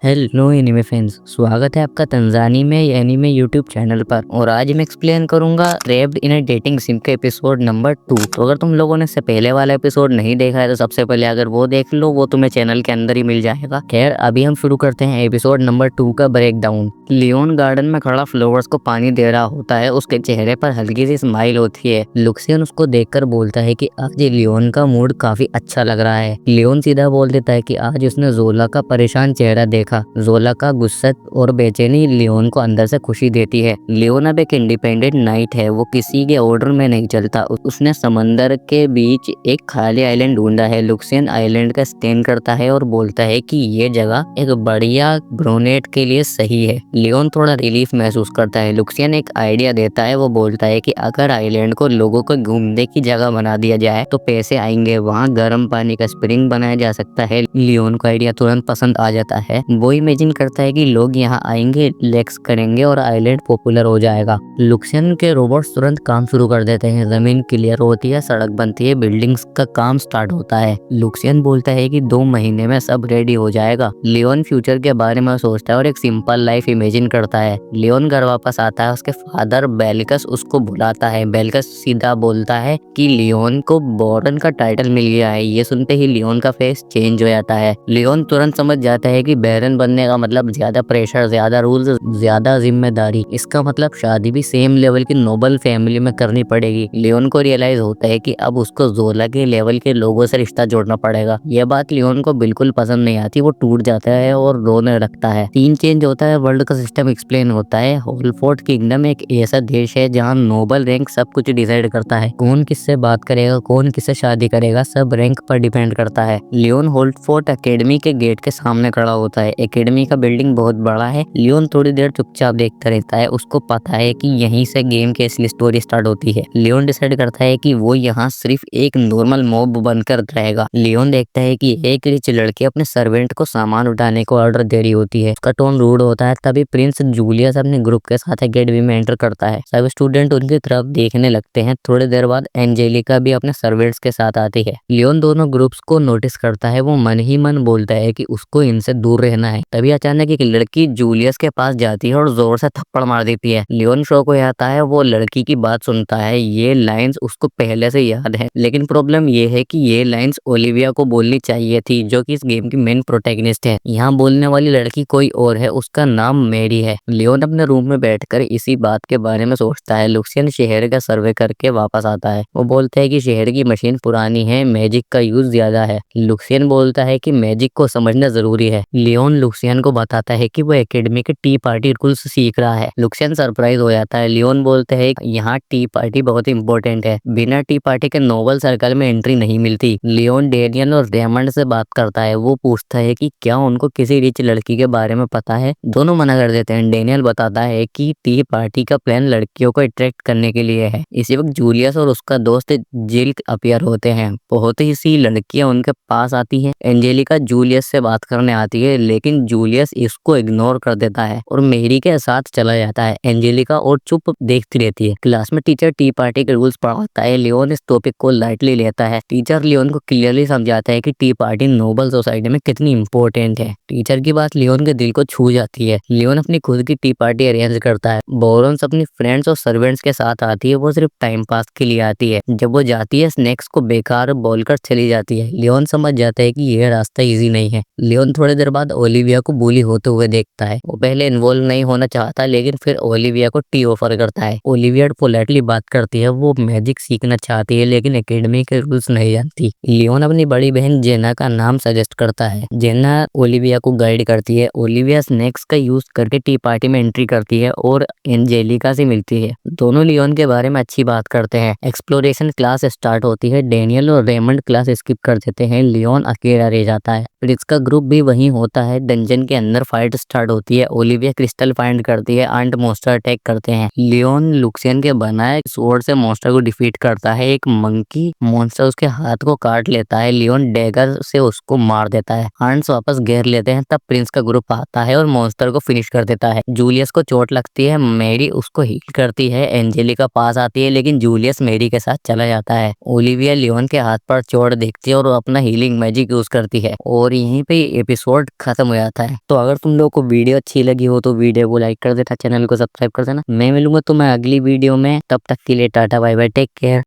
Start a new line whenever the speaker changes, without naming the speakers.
Hello anime fans, स्वागत है आपका तंजानी में एनीमे यूट्यूब चैनल पर। और आज मैं एक्सप्लेन करूंगा trapped in a dating SIM के एपिसोड नंबर 2। तो अगर तुम लोगों ने इससे पहले वाला एपिसोड नहीं देखा है तो सबसे पहले अगर वो देख लो, वो तुम्हें चैनल के अंदर ही मिल जाएगा। खैर, अभी हम शुरू करते हैं एपिसोड नंबर 2 का ब्रेक डाउन। लियोन गार्डन में खड़ा फ्लावर्स को पानी दे रहा होता है। उसके चेहरे पर हल्की सी स्माइल होती है। लुक्सियन उसको देखकर बोलता है कि आज लियोन का मूड काफी अच्छा लग रहा है। लियोन सीधा बोल देता है कि आज उसने जोला का परेशान चेहरा देखा। जोला का गुस्सा और बेचैनी लियोन को अंदर से खुशी देती है। लियोन अब एक इंडिपेंडेंट नाइट है, वो किसी के ऑर्डर में नहीं चलता। उसने समंदर के बीच एक खाली आइलैंड ढूंढा है। लुक्सियन आइलैंड का स्कैन करता है और बोलता है कि ये जगह एक बढ़िया ब्रोनेट के लिए सही है। लियोन थोड़ा रिलीफ महसूस करता है। लुक्सियन एक आइडिया देता है। वो बोलता है कि अगर आइलैंड को लोगों को घूमने की जगह बना दिया जाए तो पैसे आएंगे। वहाँ गर्म पानी का स्प्रिंग बनाया जा सकता है। लियोन को आइडिया तुरंत पसंद आ जाता है। वो इमेजिन करता है कि लोग यहाँ आएंगे, लेक्स करेंगे और आइलैंड पॉपुलर हो जाएगा। लुक्सियन के रोबोट्स तुरंत काम शुरू कर देते हैं। जमीन क्लियर होती है, सड़क बनती है, बिल्डिंग्स का काम स्टार्ट होता है। लुक्सियन बोलता है कि 2 महीने में सब रेडी हो जाएगा। लियोन फ्यूचर के बारे में सोचता है और एक सिंपल लाइफ इमेजिन करता है। लियोन घर वापस आता है। उसके फादर बेल्कस उसको बुलाता है। बेल्कस सीधा बोलता है कि लियोन को बॉरन का टाइटल मिल गया है। ये सुनते ही लियोन का फेस चेंज हो जाता है। लियोन तुरंत समझ जाता है कि बैरन बनने का मतलब ज्यादा प्रेशर, ज्यादा रूल्स, ज्यादा जिम्मेदारी। इसका मतलब शादी भी सेम लेवल की नोबल फैमिली में करनी पड़ेगी। लियोन को रियलाइज होता है कि अब उसको जोला के लेवल के लोगों से रिश्ता जोड़ना पड़ेगा। यह बात लियोन को बिल्कुल पसंद नहीं आती। वो टूट जाता है और रोने लगता है। सीन चेंज होता है। वर्ल्ड का सिस्टम एक्सप्लेन होता है। होलफोर्ड किंगडम एक ऐसा देश है जहाँ नोबल रैंक सब कुछ डिसाइड करता है। कौन किससे बात करेगा, कौन किससे शादी करेगा, सब रैंक पर डिपेंड करता है। लियोन होल्डफोर्ड एकेडमी के गेट के सामने खड़ा होता है। एकेडमी का बिल्डिंग बहुत बड़ा है। लियोन थोड़ी देर चुपचाप देखता रहता है। उसको पता है कि यहीं से गेम की असली स्टोरी स्टार्ट होती है। लियोन डिसाइड करता है कि वो यहाँ सिर्फ एक नॉर्मल मॉब बनकर रहेगा। लियोन देखता है कि एक रिच लड़की अपने सर्वेंट को सामान उठाने को ऑर्डर दे रही होती है। उसका टोन रूड होता है। तभी प्रिंस जूलियस अपने ग्रुप के साथ एकेडमी में एंटर करता है। सब स्टूडेंट उनकी तरफ देखने लगते हैं। थोड़ी देर बाद एंजेलिका भी अपने सर्वेंट्स के साथ आती है। लियोन दोनों ग्रुप्स को नोटिस करता है। वो मन ही मन बोलता है कि उसको इनसे दूर रहना है। तभी अचानक एक लड़की जूलियस के पास जाती है और जोर से थप्पड़ मार देती है। लियोन शॉक हो जाता है। वो लड़की की बात सुनता है। ये लाइंस उसको पहले से याद है, लेकिन प्रॉब्लम ये है कि ये लाइंस ओलिविया को बोलनी चाहिए थी, जो कि इस गेम की मेन प्रोटैगनिस्ट है। यहाँ बोलने वाली लड़की कोई और है। उसका नाम मैरी है। लियोन अपने रूम में बैठकर इसी बात के बारे में सोचता है। लुक्सियन शहर का सर्वे करके वापस आता है। वो बोलता है कि शहर की मशीन पुरानी है, मैजिक का यूज ज्यादा है। लुक्सियन बोलता है कि मैजिक को समझना जरूरी है। लियोन लुक्सियन को बताता है कि वो एकेडमी के टी पार्टी रूल्स सीख रहा है। लुक्सियन सरप्राइज हो जाता है। लियोन बोलते हैं यहाँ टी पार्टी बहुत इंपॉर्टेंट है, बिना टी पार्टी के नोबल सर्कल में एंट्री नहीं मिलती। लियोन डेनियल और रेमंड से बात करता है। वो पूछता है कि क्या उनको किसी रिच लड़की के बारे में पता है। दोनों मना कर देते हैं। डेनियल बताता है कि टी पार्टी का प्लान लड़कियों को अट्रैक्ट करने के लिए है। इसी वक्त जूलियस और उसका दोस्त जिल अपीयर होते हैं। बहुत ही सी लड़कियां उनके पास आती हैं। एंजेलिका जूलियस से बात करने आती है, लेकिन जूलियस इसको इग्नोर कर देता है और मेरी के साथ चला जाता है। एंजेलिका और चुप देखती रहती है। क्लास में टीचर टी पार्टी के रूल्स पढ़ाता है। लियोन इस टॉपिक को लाइटली लेता है। टीचर लियोन को क्लियरली समझाता है कि टी पार्टी नोबल सोसाइटी में कितनी इंपॉर्टेंट है। टीचर की बात लियोन के दिल को छू जाती है। लियोन अपनी खुद की टी पार्टी अरेंज करता है। बोरन्स अपनी फ्रेंड्स और सर्वेंट्स के साथ आती है। वो सिर्फ टाइम पास के लिए आती है। जब वो जाती है, स्नैक्स को बेकार बोलकर चली जाती है। लियोन समझ जाता है कि यह रास्ता इजी नहीं है। लियोन थोड़ी देर बाद ओलिविया को बुली होते हुए देखता है। वो पहले इन्वॉल्व नहीं होना चाहता, लेकिन फिर ओलिविया को टी ऑफर करता है। ओलिविया पोलाइटली बात करती है। वो मैजिक सीखना चाहती है, लेकिन एकेडमी के रूल्स नहीं जानती। लियोन अपनी बड़ी बहन जेना का नाम सजेस्ट करता है। जेना ओलिविया को गाइड करती है। ओलिविया स्नैक्स का यूज करके टी पार्टी में एंट्री करती है और एंजेलिका से मिलती है। दोनों लियोन के बारे में अच्छी बात करते हैं। एक्सप्लोरेशन क्लास स्टार्ट होती है। डेनियल और रेमंड क्लास स्किप कर देते हैं। लियोन अकेला रह जाता है। प्रिंस का ग्रुप भी वहीं होता है। डंजन के अंदर फाइट स्टार्ट होती है। ओलिविया क्रिस्टल फाइंड करती है। आंट मॉन्स्टर अटैक करते हैं। लियोन लुक्सियन के बनाए स्वॉर्ड से मॉन्स्टर को डिफीट करता है। एक मंकी मॉन्स्टर उसके हाथ को काट लेता है। लियोन डैगर से उसको मार देता है। आंट्स वापस घेर लेते हैं। तब प्रिंस का ग्रुप आता है और मॉन्स्टर को फिनिश कर देता है। जूलियस को चोट लगती है। मैरी उसको हील करती है। एंजेलिका पास आती है, लेकिन जूलियस मैरी के साथ चला जाता है। ओलिविया लियोन के हाथ पर चोट देखती है और अपना हीलिंग मैजिक यूज करती है और यहीं पे एपिसोड खत्म हो जाता है। तो अगर तुम लोग को वीडियो अच्छी लगी हो तो वीडियो को लाइक कर देना, चैनल को सब्सक्राइब कर देना। मैं मिलूंगा तुम्हें अगली वीडियो में, तब तक के लिए tata bye bye, take care.